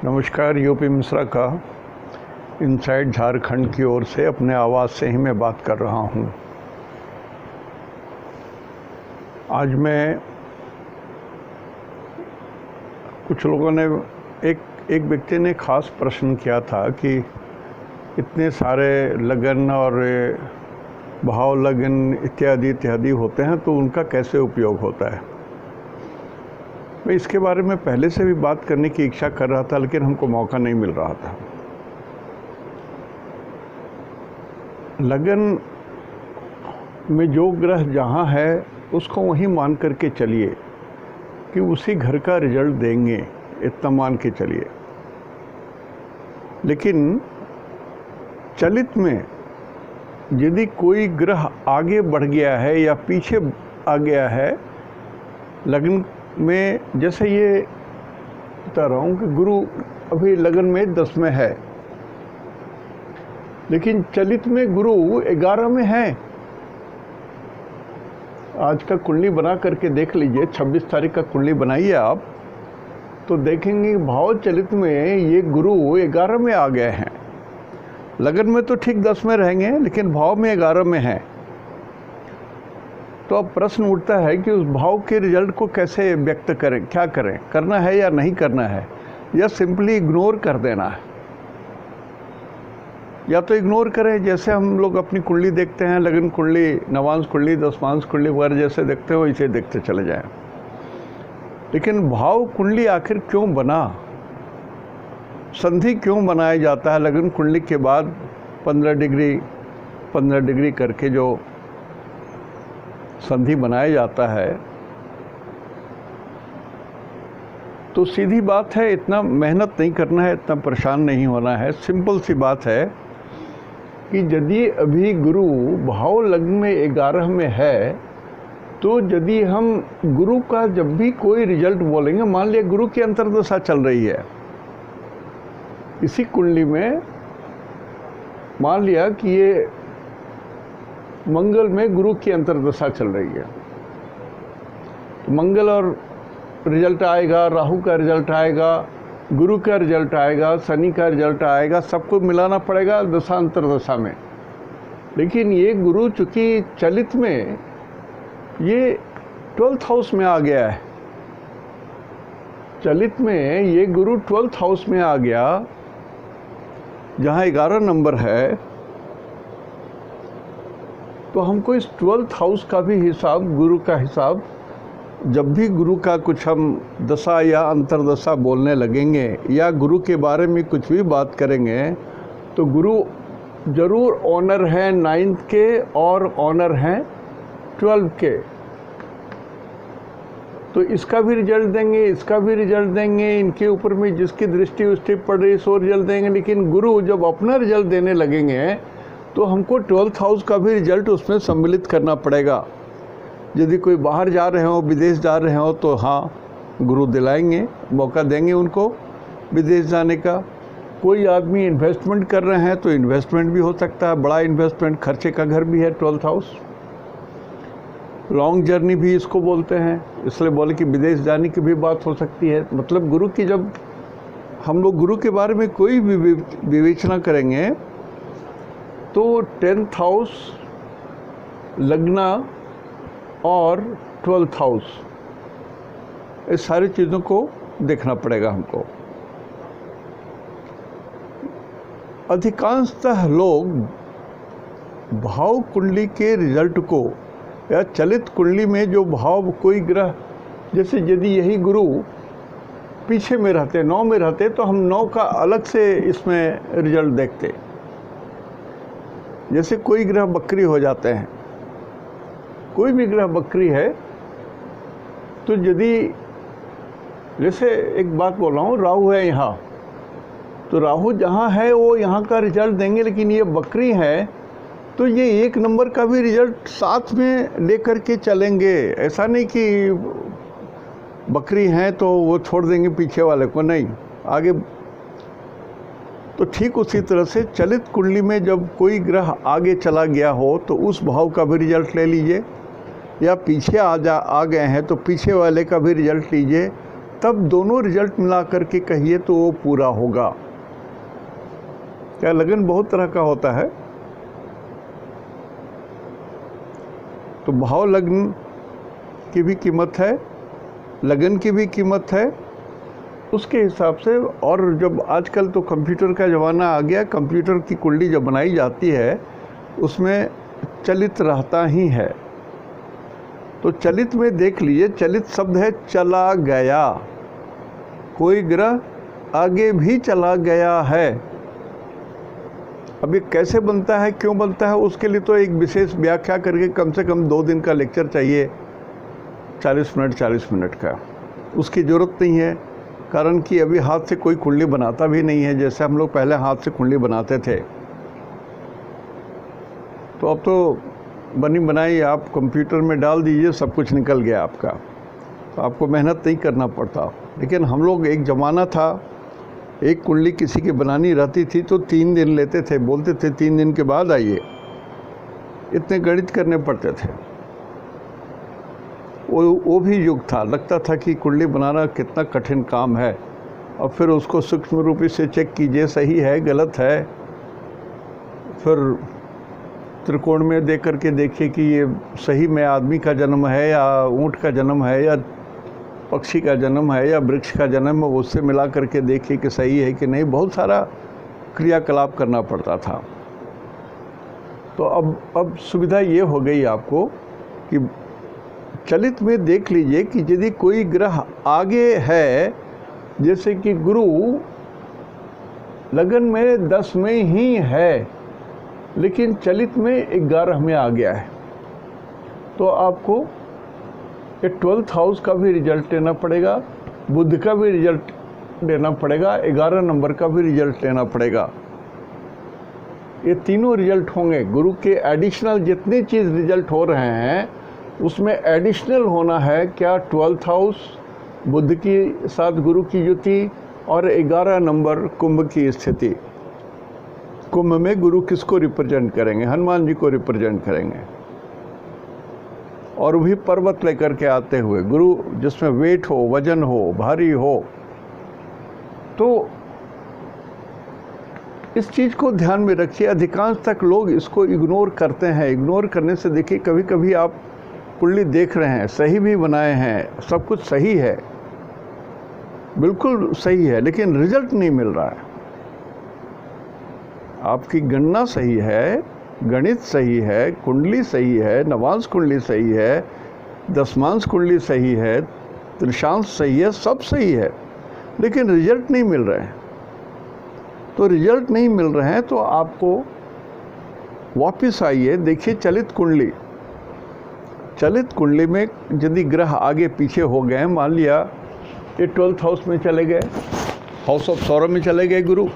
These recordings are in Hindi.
नमस्कार। यूपी मिश्रा का इनसाइड झारखंड की ओर से अपने आवाज़ से ही मैं बात कर रहा हूँ। आज मैं कुछ लोगों ने एक व्यक्ति ने ख़ास प्रश्न किया था कि इतने सारे लगन और भाव लगन इत्यादि इत्यादि होते हैं तो उनका कैसे उपयोग होता है। मैं इसके बारे में पहले से भी बात करने की इच्छा कर रहा था, लेकिन हमको मौका नहीं मिल रहा था। लगन में जो ग्रह जहाँ है उसको वहीं मान करके चलिए कि उसी घर का रिजल्ट देंगे, इतना मान के चलिए। लेकिन चलित में यदि कोई ग्रह आगे बढ़ गया है या पीछे आ गया है लगन में, जैसे ये बता रहा हूँ कि गुरु अभी लगन में 10 में है, लेकिन चलित में गुरु 11 में है। आज का कुंडली बना करके देख लीजिए, 26 तारीख का कुंडली बनाइए आप, तो देखेंगे भाव चलित में ये गुरु 11 में आ गए हैं। लगन में तो ठीक 10 में रहेंगे, लेकिन भाव में 11 में है। तो अब प्रश्न उठता है कि उस भाव के रिजल्ट को कैसे व्यक्त करें, क्या करें, करना है या नहीं करना है, या सिंपली इग्नोर कर देना है। या तो इग्नोर करें, जैसे हम लोग अपनी कुंडली देखते हैं, लगन कुंडली, नवांश कुंडली, दशमांश कुंडली वगैरह जैसे देखते हो वैसे देखते चले जाएं। लेकिन भाव कुंडली आखिर क्यों बना, संधि क्यों बनाया जाता है लगन कुंडली के बाद 15 डिग्री करके जो संधि बनाया जाता है। तो सीधी बात है, इतना मेहनत नहीं करना है, इतना परेशान नहीं होना है। सिंपल सी बात है कि यदि अभी गुरु भाव लग्न में 11 में है, तो यदि हम गुरु का जब भी कोई रिजल्ट बोलेंगे, मान लिया गुरु की अंतर्दशा चल रही है इसी कुंडली में, मान लिया कि ये मंगल में गुरु की अंतर्दशा चल रही है, तो मंगल और रिजल्ट आएगा, राहु का रिजल्ट आएगा, गुरु का रिजल्ट आएगा, शनि का रिजल्ट आएगा, सबको मिलाना पड़ेगा दशा अंतर्दशा में। लेकिन ये गुरु चूंकि चलित में ये 12th हाउस में आ गया है, चलित में ये गुरु 12th हाउस में आ गया, जहाँ 11 नंबर है। तो हमको इस 12th हाउस का भी हिसाब, गुरु का हिसाब, जब भी गुरु का कुछ हम दशा या अंतर्दशा बोलने लगेंगे या गुरु के बारे में कुछ भी बात करेंगे, तो गुरु जरूर ऑनर है 9th के और ऑनर हैं 12 के। तो इसका भी रिजल्ट देंगे, इसका भी रिजल्ट देंगे, इनके ऊपर में जिसकी दृष्टि उष्टि पड़ रही सो रिजल्ट देंगे। लेकिन गुरु जब अपना रिजल्ट देने लगेंगे तो हमको 12th हाउस का भी रिजल्ट उसमें सम्मिलित करना पड़ेगा। यदि कोई बाहर जा रहे हो, विदेश जा रहे हो, तो हाँ गुरु दिलाएंगे, मौका देंगे उनको विदेश जाने का। कोई आदमी इन्वेस्टमेंट कर रहे हैं तो इन्वेस्टमेंट भी हो सकता है, बड़ा इन्वेस्टमेंट, खर्चे का घर भी है 12th हाउस। लॉन्ग जर्नी भी इसको बोलते हैं, इसलिए बोले कि विदेश जाने की भी बात हो सकती है। मतलब गुरु की, जब हम लोग गुरु के बारे में कोई भी विवेचना करेंगे तो 10th हाउस, लग्ना और 12th हाउस, इस सारी चीज़ों को देखना पड़ेगा हमको। अधिकांशतः लोग भाव कुंडली के रिजल्ट को या चलित कुंडली में जो भाव कोई ग्रह, जैसे यदि यही गुरु पीछे में रहते, 9 में रहते, तो हम 9 का अलग से इसमें रिजल्ट देखते। जैसे कोई ग्रह बकरी हो जाते हैं, कोई भी ग्रह बकरी है, तो यदि, जैसे एक बात बोल रहा हूँ, राहु है यहाँ, तो राहु जहाँ है वो यहाँ का रिजल्ट देंगे। लेकिन ये बकरी है तो ये 1 नंबर का भी रिजल्ट साथ में लेकर के चलेंगे। ऐसा नहीं कि बकरी हैं तो वो छोड़ देंगे पीछे वाले को, नहीं, आगे। तो ठीक उसी तरह से चलित कुंडली में जब कोई ग्रह आगे चला गया हो तो उस भाव का भी रिजल्ट ले लीजिए, या पीछे आ गए हैं तो पीछे वाले का भी रिजल्ट लीजिए, तब दोनों रिजल्ट मिला करके कहिए तो वो पूरा होगा। क्या लगन बहुत तरह का होता है, तो भाव लग्न की भी कीमत है, लगन की भी कीमत है, उसके हिसाब से। और जब आजकल तो कंप्यूटर का ज़माना आ गया, कंप्यूटर की कुंडली जब बनाई जाती है उसमें चलित रहता ही है। तो चलित में देख लीजिए, चलित शब्द है चला गया, कोई ग्रह आगे भी चला गया है। अब ये कैसे बनता है, क्यों बनता है, उसके लिए तो एक विशेष व्याख्या करके कम से कम 2 दिन का लेक्चर चाहिए, 40 मिनट का। उसकी ज़रूरत नहीं है, कारण कि अभी हाथ से कोई कुंडली बनाता भी नहीं है जैसे हम लोग पहले हाथ से कुंडली बनाते थे। तो अब तो बनी बनाई आप कंप्यूटर में डाल दीजिए, सब कुछ निकल गया आपका, तो आपको मेहनत नहीं करना पड़ता। लेकिन हम लोग, एक ज़माना था, एक कुंडली किसी की बनानी रहती थी तो 3 दिन लेते थे, बोलते थे 3 दिन के बाद आइए, इतने गणित करने पड़ते थे। वो भी युग था, लगता था कि कुंडली बनाना कितना कठिन काम है। और फिर उसको सूक्ष्म रूप से चेक कीजिए, सही है गलत है, फिर त्रिकोण में देख करके देखिए कि ये सही में आदमी का जन्म है या ऊँट का जन्म है या पक्षी का जन्म है या वृक्ष का जन्म है, उससे मिला करके देखिए कि सही है कि नहीं। बहुत सारा क्रियाकलाप करना पड़ता था। तो अब सुविधा ये हो गई आपको कि चलित में देख लीजिए कि यदि कोई ग्रह आगे है, जैसे कि गुरु लगन में 10 में ही है लेकिन चलित में 11 में आ गया है, तो आपको ये 12th हाउस का भी रिजल्ट लेना पड़ेगा, बुध का भी रिजल्ट लेना पड़ेगा, 11 नंबर का भी रिजल्ट लेना पड़ेगा। ये तीनों रिजल्ट होंगे। गुरु के एडिशनल जितनी चीज़ रिजल्ट हो रहे हैं उसमें एडिशनल होना है क्या, 12th हाउस, बुध की साथ गुरु की युति और 11 नंबर कुंभ की स्थिति। कुंभ में गुरु किसको रिप्रेजेंट करेंगे, हनुमान जी को रिप्रेजेंट करेंगे, और भी पर्वत लेकर के आते हुए गुरु, जिसमें वेट हो, वजन हो, भारी हो। तो इस चीज़ को ध्यान में रखिए। अधिकांश तक लोग इसको इग्नोर करते हैं। इग्नोर करने से देखिए, कभी कभी आप कुंडली देख रहे हैं, सही भी बनाए हैं, सब कुछ सही है, बिल्कुल सही है, लेकिन रिजल्ट नहीं मिल रहा है। आपकी गणना सही है, गणित सही है, कुंडली सही है, नवांश कुंडली सही है, दशमांश कुंडली सही है, त्रिशांश सही है, सब सही है, लेकिन रिजल्ट नहीं मिल रहे हैं। तो रिजल्ट नहीं मिल रहे हैं तो आपको वापस आइए, देखिए चलित कुंडली। चलित कुंडली में यदि ग्रह आगे पीछे हो गए, मान लिया ये 12th हाउस में चले गए, हाउस ऑफ सौरव में चले गए गुरु,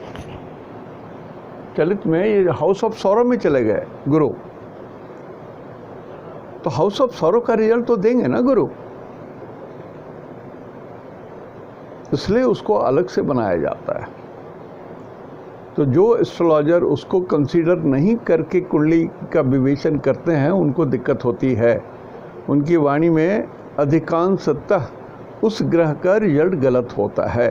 चलित में ये हाउस ऑफ सौरव में चले गए गुरु, तो हाउस ऑफ सौरव का रिजल्ट तो देंगे ना गुरु, इसलिए उसको अलग से बनाया जाता है। तो जो एस्ट्रोलॉजर उसको कंसीडर नहीं करके कुंडली का विवेचन करते हैं उनको दिक्कत होती है। उनकी वाणी में अधिकांशतः उस ग्रह का रिजल्ट गलत होता है।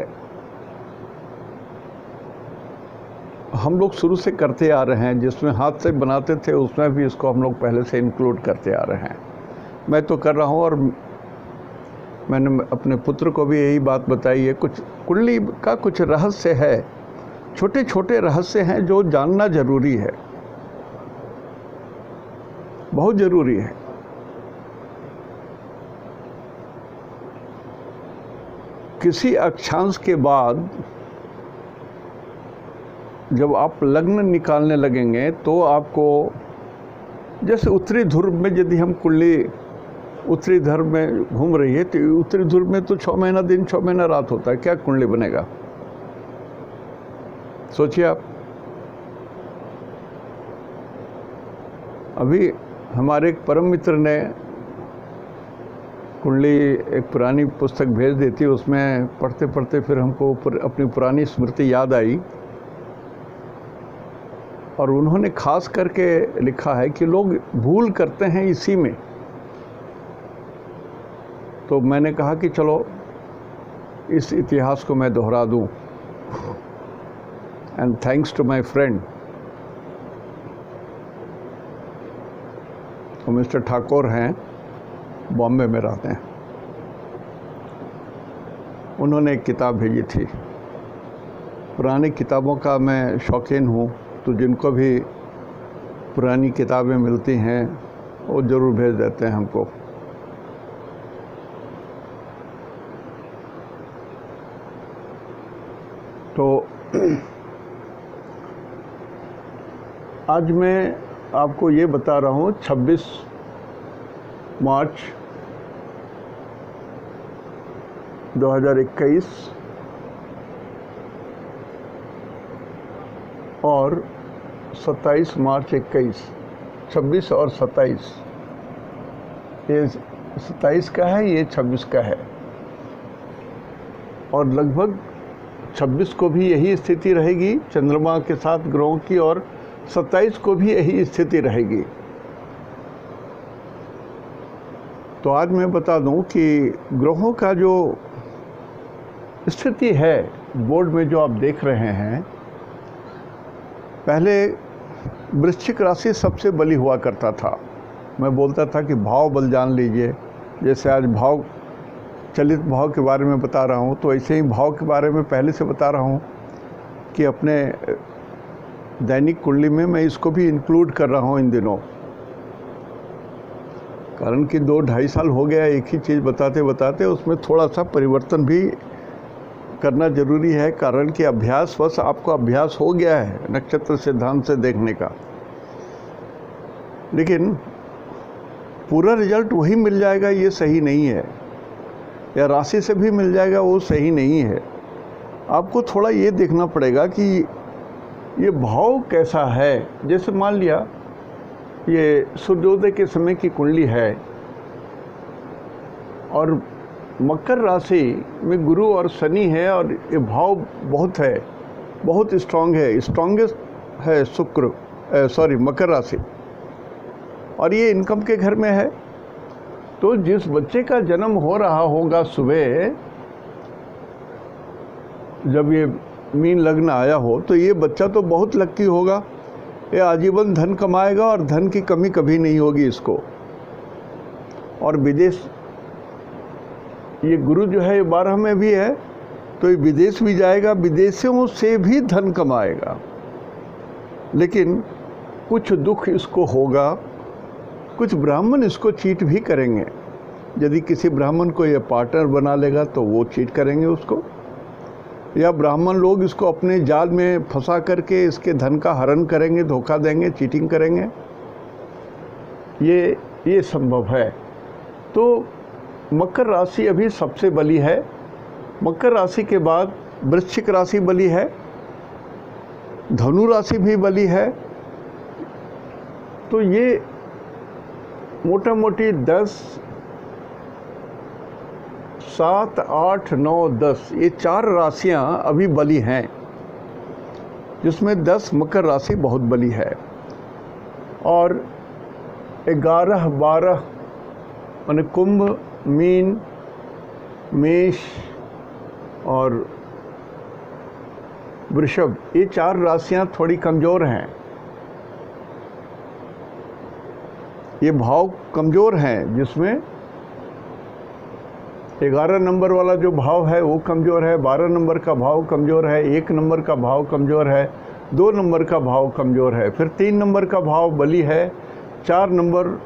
हम लोग शुरू से करते आ रहे हैं, जिसमें हाथ से बनाते थे उसमें भी इसको हम लोग पहले से इंक्लूड करते आ रहे हैं। मैं तो कर रहा हूँ और मैंने अपने पुत्र को भी यही बात बताई है। कुछ कुंडली का कुछ रहस्य है, छोटे छोटे रहस्य हैं जो जानना जरूरी है, बहुत ज़रूरी है। किसी अक्षांश के बाद जब आप लग्न निकालने लगेंगे तो आपको, जैसे उत्तरी ध्रुव में यदि हम कुंडली उत्तरी ध्रुव में घूम रही है तो उत्तरी ध्रुव में तो 6 महीना दिन 6 महीना रात होता है, क्या कुंडली बनेगा सोचिए आप। अभी हमारे एक परम मित्र ने कुंडली एक पुरानी पुस्तक भेज दी थी, उसमें पढ़ते पढ़ते फिर हमको अपनी पुरानी स्मृति याद आई और उन्होंने खास करके लिखा है कि लोग भूल करते हैं इसी में। तो मैंने कहा कि चलो इस इतिहास को मैं दोहरा दूं। And thanks to my friend mister Thakur हैं, बॉम्बे में रहते हैं। उन्होंने एक किताब भेजी थी। पुरानी किताबों का मैं शौकीन हूँ, तो जिनको भी पुरानी किताबें मिलती हैं वो ज़रूर भेज देते हैं हमको। तो आज मैं आपको ये बता रहा हूँ 26 मार्च 2021 और 27 मार्च 21, 26 और 27, ये 27 का है, ये 26 का है। और लगभग 26 को भी यही स्थिति रहेगी चंद्रमा के साथ ग्रहों की, और 27 को भी यही स्थिति रहेगी। तो आज मैं बता दूं कि ग्रहों का जो स्थिति है बोर्ड में जो आप देख रहे हैं, पहले वृश्चिक राशि सबसे बली हुआ करता था। मैं बोलता था कि भाव बल जान लीजिए। जैसे आज भाव, चलित भाव के बारे में बता रहा हूँ, तो ऐसे ही भाव के बारे में पहले से बता रहा हूँ कि अपने दैनिक कुंडली में मैं इसको भी इंक्लूड कर रहा हूँ इन दिनों। कारण कि 2-2.5 साल हो गया एक ही चीज़ बताते बताते, उसमें थोड़ा सा परिवर्तन भी करना जरूरी है। कारण कि अभ्यास, बस आपको अभ्यास हो गया है नक्षत्र सिद्धांत से देखने का, लेकिन पूरा रिजल्ट वही मिल जाएगा ये सही नहीं है, या राशि से भी मिल जाएगा वो सही नहीं है। आपको थोड़ा ये देखना पड़ेगा कि ये भाव कैसा है। जैसे मान लिया ये सूर्योदय के समय की कुंडली है और मकर राशि में गुरु और शनि है, और ये भाव बहुत है, बहुत स्ट्रांग है, स्ट्रांगेस्ट है शुक्र, मकर राशि, और ये इनकम के घर में है। तो जिस बच्चे का जन्म हो रहा होगा सुबह, जब ये मीन लग्न आया हो, तो ये बच्चा तो बहुत लक्की होगा। ये आजीवन धन कमाएगा और धन की कमी कभी नहीं होगी इसको। और विदेश, ये गुरु जो है ये 12 में भी है, तो ये विदेश भी जाएगा, विदेशों से भी धन कमाएगा। लेकिन कुछ दुख इसको होगा, कुछ ब्राह्मण इसको चीट भी करेंगे। यदि किसी ब्राह्मण को ये पार्टनर बना लेगा तो वो चीट करेंगे उसको, या ब्राह्मण लोग इसको अपने जाल में फंसा करके इसके धन का हरण करेंगे, धोखा देंगे, चीटिंग करेंगे। ये संभव है। तो मकर राशि अभी सबसे बली है। मकर राशि के बाद वृश्चिक राशि बली है, धनु राशि भी बली है। तो ये मोटा मोटी 10, 7, 8, 9, 10 ये 4 राशियां अभी बली हैं, जिसमें 10 मकर राशि बहुत बली है, और 11, 12 माने कुंभ, मीन, मेष और वृषभ, ये 4 राशियां थोड़ी कमज़ोर हैं। ये भाव कमज़ोर हैं, जिसमें 11 नंबर वाला जो भाव है वो कमज़ोर है, 12 नंबर का भाव कमज़ोर है, 1 नंबर का भाव कमज़ोर है, 2 नंबर का भाव कमज़ोर है, फिर 3 नंबर का भाव बली है, 4 नंबर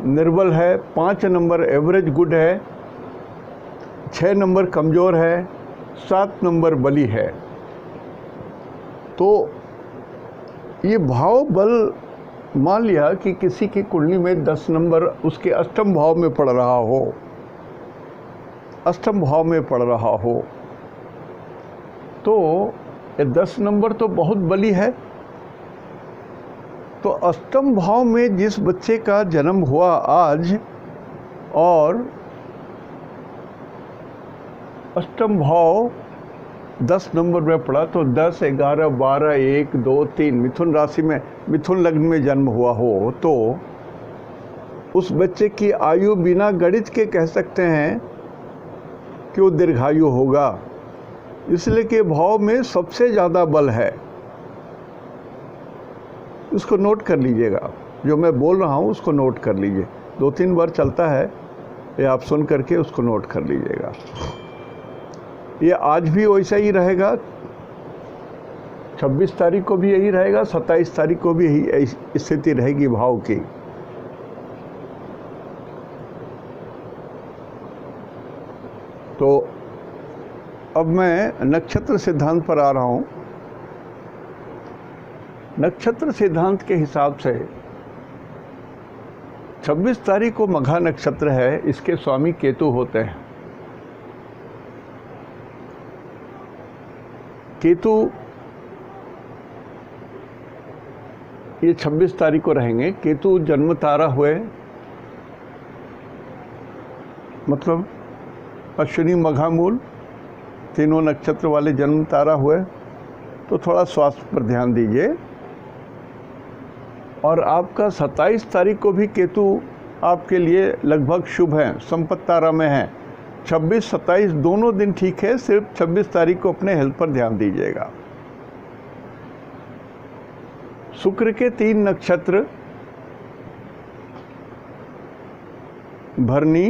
निर्बल है, 5 नंबर एवरेज गुड है, 6 नंबर कमज़ोर है, 7 नंबर बली है। तो ये भाव बल, मान लिया कि किसी की कुंडली में 10 नंबर उसके अष्टम भाव में पड़ रहा हो, अष्टम भाव में पड़ रहा हो, तो ये 10 नंबर तो बहुत बली है। तो अष्टम भाव में जिस बच्चे का जन्म हुआ आज, और अष्टम भाव 10 नंबर में पड़ा, तो 10, 11, 12, 1, 2, 3 मिथुन राशि में, मिथुन लग्न में जन्म हुआ हो, तो उस बच्चे की आयु बिना गणित के कह सकते हैं कि वो दीर्घायु होगा, इसलिए कि भाव में सबसे ज़्यादा बल है। इसको नोट कर लीजिएगा, जो मैं बोल रहा हूँ उसको नोट कर लीजिए। 2-3 बार चलता है, ये आप सुन करके उसको नोट कर लीजिएगा। ये आज भी वैसा ही रहेगा, 26 तारीख को भी यही रहेगा, 27 तारीख को भी यही स्थिति रहेगी भाव की। तो अब मैं नक्षत्र सिद्धांत पर आ रहा हूँ। नक्षत्र सिद्धांत के हिसाब से 26 तारीख को मघा नक्षत्र है, इसके स्वामी केतु होते हैं। केतु ये 26 तारीख को रहेंगे। केतु जन्म तारा हुए, मतलब अश्विनी मघा मूल तीनों नक्षत्र वाले जन्म तारा हुए, तो थोड़ा स्वास्थ्य पर ध्यान दीजिए। और आपका 27 तारीख को भी केतु आपके लिए लगभग शुभ है, संपत्ति तारा में है। 26-27 दोनों दिन ठीक है, सिर्फ 26 तारीख को अपने हेल्थ पर ध्यान दीजिएगा। शुक्र के 3 नक्षत्र भरनी,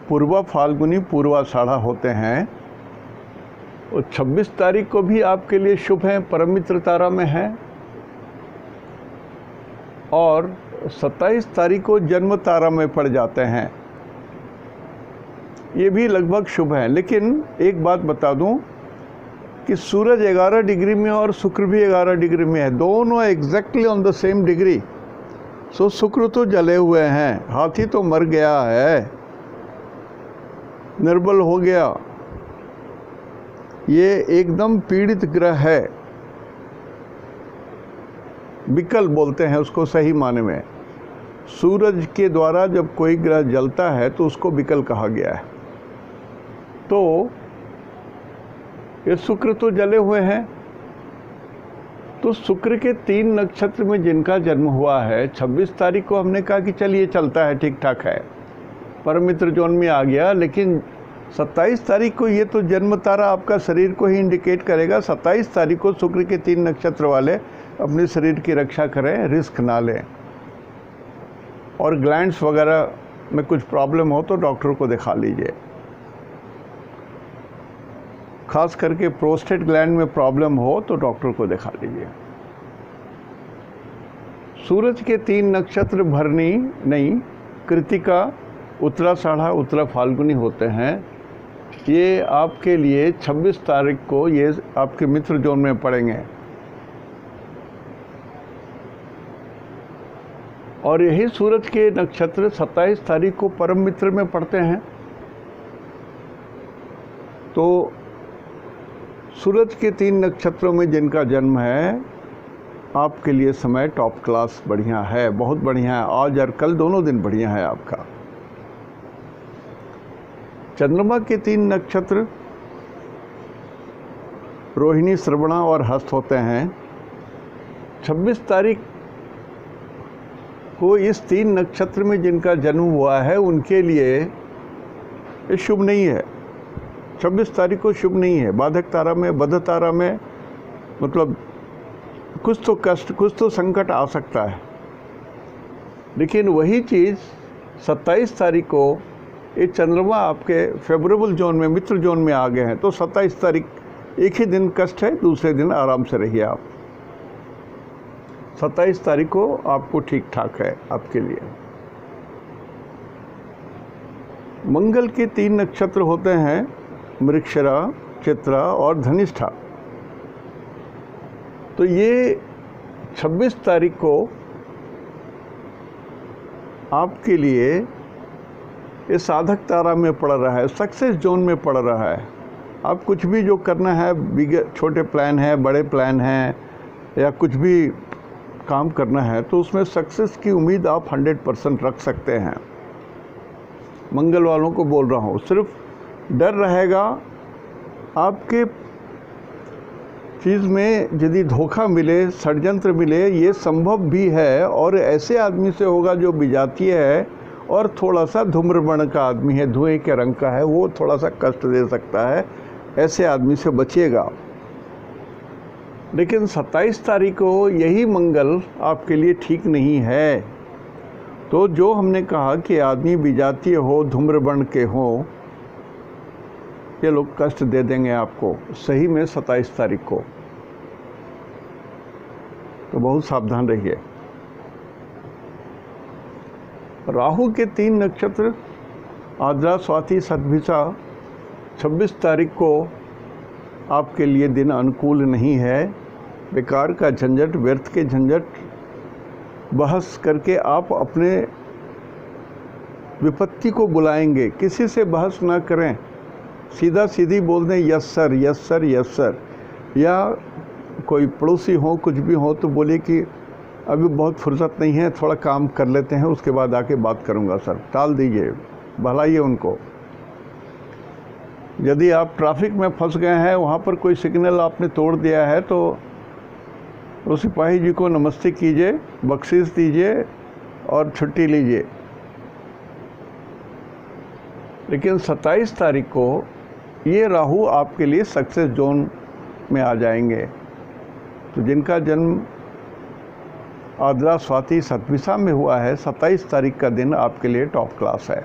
पूर्वा, फाल्गुनी, पूर्वाषाढ़ा होते हैं। और 26 तारीख को भी आपके लिए शुभ है, परम मित्र तारा में है। और 27 तारीख को जन्म तारा में पड़ जाते हैं, ये भी लगभग शुभ है। लेकिन एक बात बता दूं कि सूरज 11 डिग्री में और शुक्र भी 11 डिग्री में है, दोनों exactly on the same degree. So शुक्र तो जले हुए हैं, हाथी तो मर गया है, निर्बल हो गया, ये एकदम पीड़ित ग्रह है। विकल बोलते हैं उसको सही माने में। सूरज के द्वारा जब कोई ग्रह जलता है तो उसको विकल कहा गया है। तो ये शुक्र तो जले हुए हैं। तो शुक्र के 3 नक्षत्र में जिनका जन्म हुआ है, 26 तारीख को हमने कहा कि चलिए चलता है, ठीक ठाक है, परम मित्र जोन में आ गया। लेकिन 27 तारीख को ये तो जन्म तारा आपका शरीर को ही इंडिकेट करेगा। 27 तारीख को शुक्र के 3 नक्षत्र वाले अपने शरीर की रक्षा करें, रिस्क ना लें। और ग्लैंड्स वगैरह में कुछ प्रॉब्लम हो तो डॉक्टर को दिखा लीजिए। खास करके प्रोस्टेट ग्लैंड में प्रॉब्लम हो तो डॉक्टर को दिखा लीजिए। सूरज के 3 नक्षत्र भरनी नहीं, कृतिका, उत्तराषाढ़ा, उत्तरा फाल्गुनी होते हैं। ये आपके लिए 26 तारीख को ये आपके मित्र जोन में पड़ेंगे। और यही सूरज के नक्षत्र 27 तारीख को परम मित्र में पड़ते हैं। तो सूरज के 3 नक्षत्रों में जिनका जन्म है, आपके लिए समय टॉप क्लास बढ़िया है, बहुत बढ़िया है। आज और कल दोनों दिन बढ़िया है आपका। चंद्रमा के 3 नक्षत्र रोहिणी, श्रवणा और हस्त होते हैं। 26 तारीख को इस 3 नक्षत्र में जिनका जन्म हुआ है उनके लिए ये शुभ नहीं है। 26 तारीख को शुभ नहीं है। बाधक तारा में, बद्ध तारा में, मतलब कुछ तो कष्ट, कुछ तो संकट आ सकता है। लेकिन वही चीज़ 27 तारीख को ये चंद्रमा आपके फेवरेबल जोन में, मित्र जोन में आ गए हैं। तो 27 तारीख एक ही दिन कष्ट है, दूसरे दिन आराम से रहिए आप। 27 तारीख को आपको ठीक ठाक है आपके लिए। मंगल के 3 नक्षत्र होते हैं, मृगशिरा, चित्रा और धनिष्ठा। तो ये 26 तारीख को आपके लिए ये साधक तारा में पड़ रहा है, सक्सेस जोन में पड़ रहा है। आप कुछ भी जो करना है, छोटे प्लान है, बड़े प्लान हैं, या कुछ भी काम करना है, तो उसमें सक्सेस की उम्मीद आप 100% रख सकते हैं। मंगल वालों को बोल रहा हूँ, सिर्फ डर रहेगा आपके चीज़ में, यदि धोखा मिले, षड्यंत्र मिले, ये संभव भी है। और ऐसे आदमी से होगा जो विजातीय है और थोड़ा सा धूम्रवर्ण का आदमी है, धुएं के रंग का है, वो थोड़ा सा कष्ट दे सकता है, ऐसे आदमी से बचिएगा। लेकिन 27 तारीख को यही मंगल आपके लिए ठीक नहीं है। तो जो हमने कहा कि आदमी विजातीय हो, धूम्रवर्ण के हो, ये लोग कष्ट दे देंगे आपको सही में 27 तारीख को। तो बहुत सावधान रहिए। राहु के 3 नक्षत्र आद्रा, स्वाति, शतभिषा 26 तारीख को आपके लिए दिन अनुकूल नहीं है। बेकार का झंझट, व्यर्थ के झंझट, बहस करके आप अपने विपत्ति को बुलाएंगे। किसी से बहस ना करें, सीधा सीधी बोल दें yes sir, yes sir, yes sir. या कोई पड़ोसी हो, कुछ भी हो, तो बोलिए कि अभी बहुत फुर्सत नहीं है, थोड़ा काम कर लेते हैं, उसके बाद आके बात करूंगा सर। टाल दीजिए, भलाइए उनको। यदि आप ट्रैफिक में फंस गए हैं, वहाँ पर कोई सिग्नल आपने तोड़ दिया है, तो उस सिपाही जी को नमस्ते कीजिए, बख्शीश दीजिए और छुट्टी लीजिए। लेकिन 27 तारीख को ये राहु आपके लिए सक्सेस जोन में आ जाएंगे। तो जिनका जन्म आद्रा, स्वाति, शतभिषा में हुआ है, 27 तारीख का दिन आपके लिए टॉप क्लास है।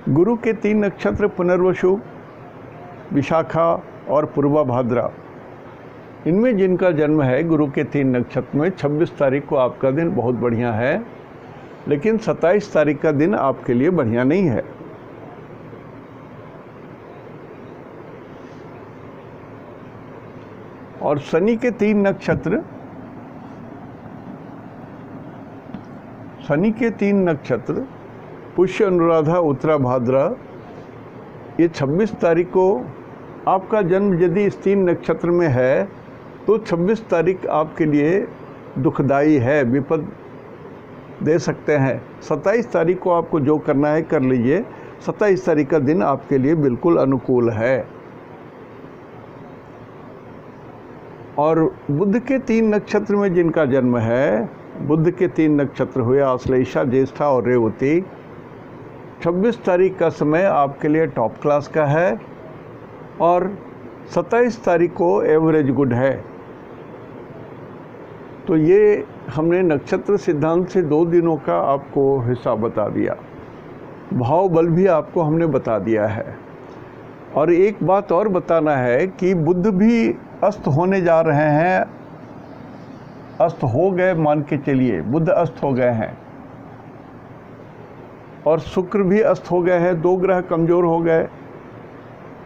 गुरु के 3 नक्षत्र पुनर्वसु, विशाखा और पूर्वा भाद्रा, इनमें जिनका जन्म है गुरु के 3 नक्षत्र में, 26 तारीख को आपका दिन बहुत बढ़िया है। लेकिन 27 तारीख का दिन आपके लिए बढ़िया नहीं है। और शनि के 3 नक्षत्र, शनि के 3 नक्षत्र पुष्य, अनुराधा, उत्तरा भाद्रा, ये 26 तारीख को आपका जन्म यदि इस 3 नक्षत्र में है तो 26 तारीख आपके लिए दुखदाई है, विपद दे सकते हैं। 27 तारीख को आपको जो करना है कर लीजिए। 27 तारीख का दिन आपके लिए बिल्कुल अनुकूल है। और बुध के 3 नक्षत्र में जिनका जन्म है, बुध के 3 नक्षत्र हुए आश्लेषा, ज्येष्ठा और रेवती, 26 तारीख का समय आपके लिए टॉप क्लास का है और 27 तारीख को एवरेज गुड है। तो ये हमने नक्षत्र सिद्धांत से 2 दिनों का आपको हिस्सा बता दिया। भाव बल भी आपको हमने बता दिया है। और एक बात और बताना है कि बुध भी अस्त होने जा रहे हैं, अस्त हो गए मान के चलिए, बुध अस्त हो गए हैं और शुक्र भी अस्त हो गए हैं, 2 ग्रह कमज़ोर हो गए।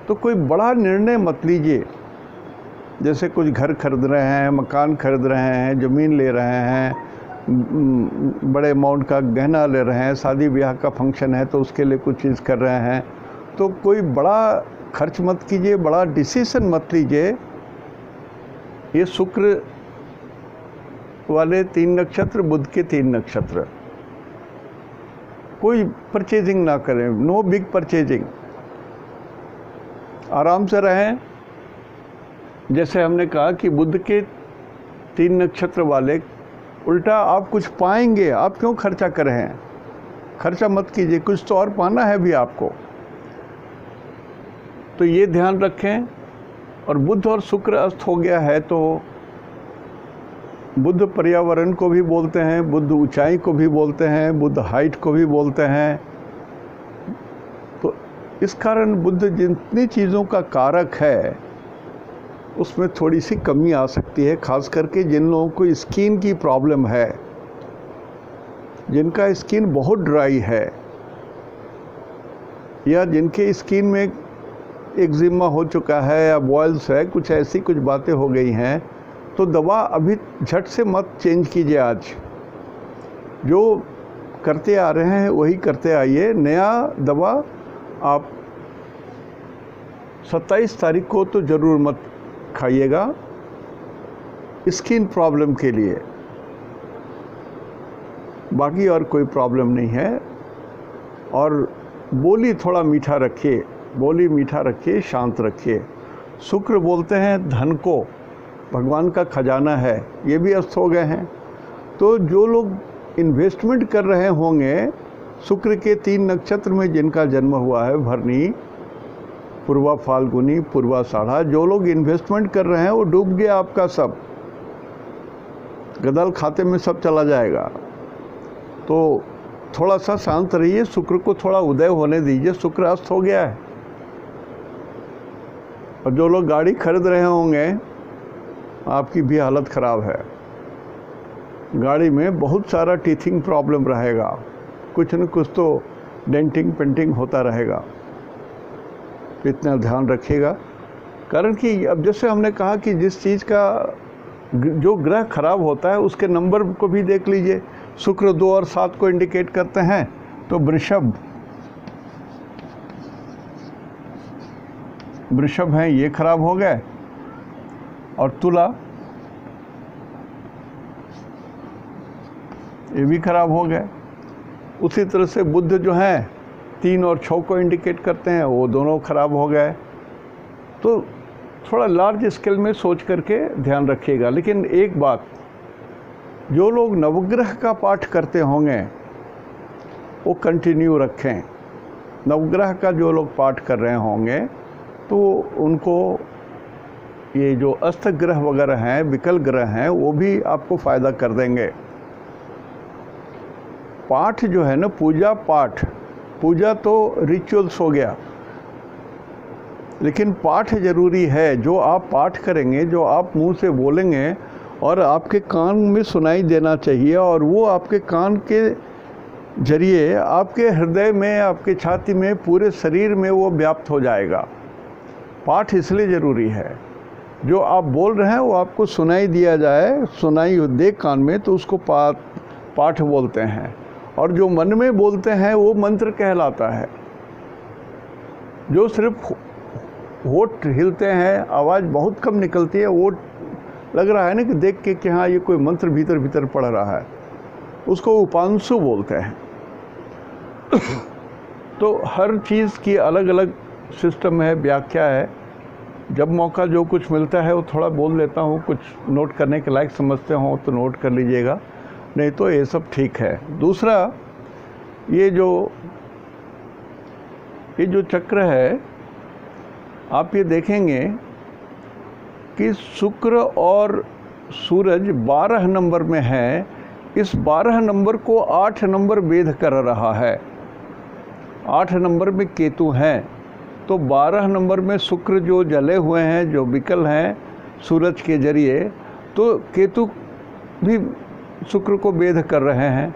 तो कोई बड़ा निर्णय मत लीजिए, जैसे कुछ घर खरीद रहे हैं, मकान खरीद रहे हैं, ज़मीन ले रहे हैं, बड़े अमाउंट का गहना ले रहे हैं, शादी ब्याह का फंक्शन है तो उसके लिए कुछ चीज़ कर रहे हैं। तो कोई बड़ा खर्च मत कीजिए, बड़ा डिसीजन मत लीजिए। ये शुक्र वाले 3 नक्षत्र, बुध के 3 नक्षत्र, कोई परचेजिंग ना करें, नो बिग परचेजिंग, आराम से रहें। जैसे हमने कहा कि बुध के 3 नक्षत्र वाले, उल्टा आप कुछ पाएंगे, आप क्यों खर्चा कर रहे हैं? खर्चा मत कीजिए, कुछ तो और पाना है भी आपको। तो ये ध्यान रखें। और बुध और शुक्र अस्त हो गया है तो बुध पर्यावरण को भी बोलते हैं, बुध ऊंचाई को भी बोलते हैं, बुध हाइट को भी बोलते हैं। तो इस कारण बुध जितनी चीज़ों का कारक है उसमें थोड़ी सी कमी आ सकती है, खास करके जिन लोगों को स्किन की प्रॉब्लम है, जिनका स्किन बहुत ड्राई है या जिनके स्किन में एक्जिमा हो चुका है या बॉयल्स है, कुछ ऐसी कुछ बातें हो गई हैं, तो दवा अभी झट से मत चेंज कीजिए। आज जो करते आ रहे हैं वही करते आइए। नया दवा आप 27 तारीख को तो ज़रूर मत खाइएगा स्किन प्रॉब्लम के लिए, बाकी और कोई प्रॉब्लम नहीं है। और बोली थोड़ा मीठा रखिए, बोली मीठा रखिए, शांत रखिए। शुक्र बोलते हैं धन को, भगवान का खजाना है, ये भी अस्त हो गए हैं। तो जो लोग इन्वेस्टमेंट कर रहे होंगे शुक्र के 3 नक्षत्र में जिनका जन्म हुआ है, भरणी, पूर्वा फाल्गुनी, पूर्वाषाढ़ा, जो लोग इन्वेस्टमेंट कर रहे हैं वो डूब गया आपका सब, गदल खाते में सब चला जाएगा। तो थोड़ा सा शांत रहिए, शुक्र को थोड़ा उदय होने दीजिए। शुक्र अस्त हो गया है। और जो लोग गाड़ी खरीद रहे होंगे आपकी भी हालत ख़राब है। गाड़ी में बहुत सारा टीथिंग प्रॉब्लम रहेगा, कुछ न कुछ तो डेंटिंग पेंटिंग होता रहेगा। इतना ध्यान रखिएगा, कारण कि अब जैसे हमने कहा कि जिस चीज़ का जो ग्रह खराब होता है उसके नंबर को भी देख लीजिए। शुक्र 2 और 7 को इंडिकेट करते हैं, तो वृषभ हैं, ये खराब हो गए, और तुला ये भी खराब हो गए। उसी तरह से बुध जो हैं 3 और 6 को इंडिकेट करते हैं, वो दोनों खराब हो गए। तो थोड़ा लार्ज स्केल में सोच करके ध्यान रखिएगा। लेकिन एक बात, जो लोग नवग्रह का पाठ करते होंगे वो कंटिन्यू रखें। नवग्रह का जो लोग पाठ कर रहे होंगे तो उनको ये जो अस्त ग्रह वगैरह हैं, विकल ग्रह हैं, वो भी आपको फ़ायदा कर देंगे। पाठ जो है ना, पूजा पाठ, पूजा तो रिचुअल्स हो गया, लेकिन पाठ जरूरी है। जो आप पाठ करेंगे, जो आप मुंह से बोलेंगे और आपके कान में सुनाई देना चाहिए, और वो आपके कान के जरिए आपके हृदय में, आपके छाती में, पूरे शरीर में वो व्याप्त हो जाएगा। पाठ इसलिए ज़रूरी है, जो आप बोल रहे हैं वो आपको सुनाई दिया जाए, सुनाई दे कान में, तो उसको पाठ बोलते हैं। और जो मन में बोलते हैं वो मंत्र कहलाता है। जो सिर्फ होठ हिलते हैं, आवाज़ बहुत कम निकलती है, वो लग रहा है ना कि देख के कि हाँ ये कोई मंत्र भीतर भीतर पढ़ रहा है, उसको उपांशु बोलते हैं। तो हर चीज़ की अलग अलग सिस्टम है, व्याख्या है। जब मौका जो कुछ मिलता है वो थोड़ा बोल लेता हूँ, कुछ नोट करने के लायक समझते हो तो नोट कर लीजिएगा, नहीं तो ये सब ठीक है। दूसरा, ये जो चक्र है, आप ये देखेंगे कि शुक्र और सूरज 12 नंबर में है। इस 12 नंबर को 8 नंबर वेध कर रहा है। 8 नंबर में केतु हैं, तो 12 नंबर में शुक्र जो जले हुए हैं, जो विकल हैं सूरज के जरिए, तो केतु भी शुक्र को वेध कर रहे हैं।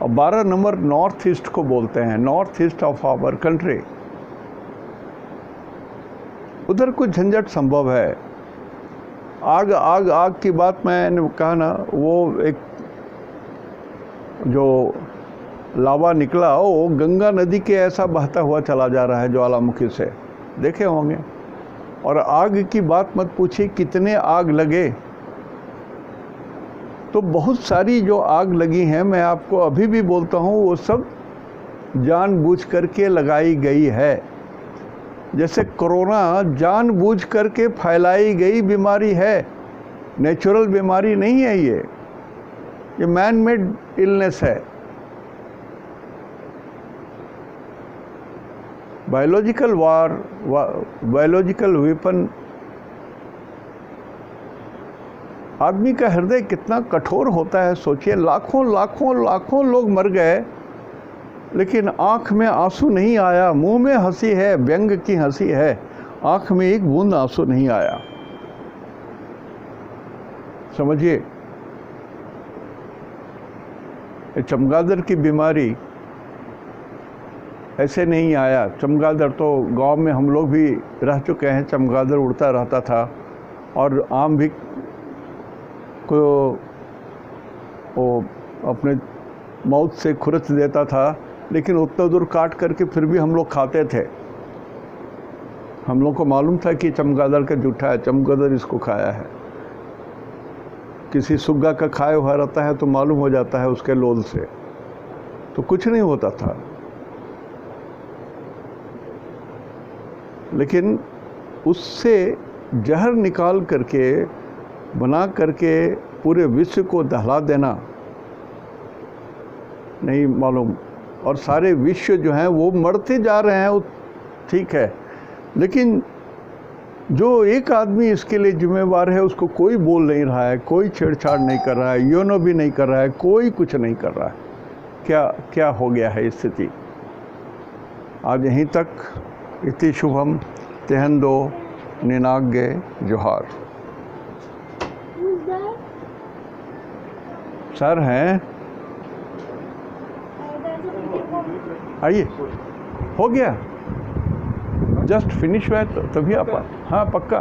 और 12 नंबर नॉर्थ ईस्ट को बोलते हैं, north east of our country. उधर कुछ झंझट संभव है। आग आग आग की बात मैंने कहा ना, वो एक जो लावा निकला वो गंगा नदी के ऐसा बहता हुआ चला जा रहा है ज्वालामुखी से, देखे होंगे। और आग की बात मत पूछिए, कितने आग लगे। तो बहुत सारी जो आग लगी हैं, मैं आपको अभी भी बोलता हूँ, वो सब जानबूझ करके लगाई गई है। जैसे कोरोना जानबूझ करके फैलाई गई बीमारी है, नेचुरल बीमारी नहीं है। ये मैन मेड इलनेस है। बायोलॉजिकल वार, बायोलॉजिकल वेपन। आदमी का हृदय कितना कठोर होता है, सोचिए। लाखों लाखों लाखों लोग मर गए, लेकिन आँख में आंसू नहीं आया। मुंह में हंसी है, व्यंग की हंसी है, आँख में एक बूंद आंसू नहीं आया। समझिए, चमगादड़ की बीमारी ऐसे नहीं आया। चमगादड़ तो गांव में हम लोग भी रह चुके हैं, चमगादड़ उड़ता रहता था, और आम भी को वो अपने मौत से खुरच देता था, लेकिन उतना दूर काट करके फिर भी हम लोग खाते थे। हम लोग को मालूम था कि चमगादड़ का जूठा है, चमगादड़ इसको खाया है। किसी सुग्गा का खाया हुआ रहता है तो मालूम हो जाता है उसके लोल से, तो कुछ नहीं होता था। लेकिन उससे जहर निकाल करके, बना करके पूरे विश्व को दहला देना, नहीं मालूम, और सारे विश्व जो हैं वो मरते जा रहे हैं, वो ठीक है, लेकिन जो एक आदमी इसके लिए जिम्मेवार है उसको कोई बोल नहीं रहा है, कोई छेड़छाड़ नहीं कर रहा है, यूनो भी नहीं कर रहा है, कोई कुछ नहीं कर रहा है। क्या क्या हो गया है स्थिति? आज यहीं तक। इति शुभम तेहंदो निनाग्य जोहार। सर हैं, आइए, हो गया, जस्ट फिनिश हुआ है तो तभी आप, हाँ पक्का।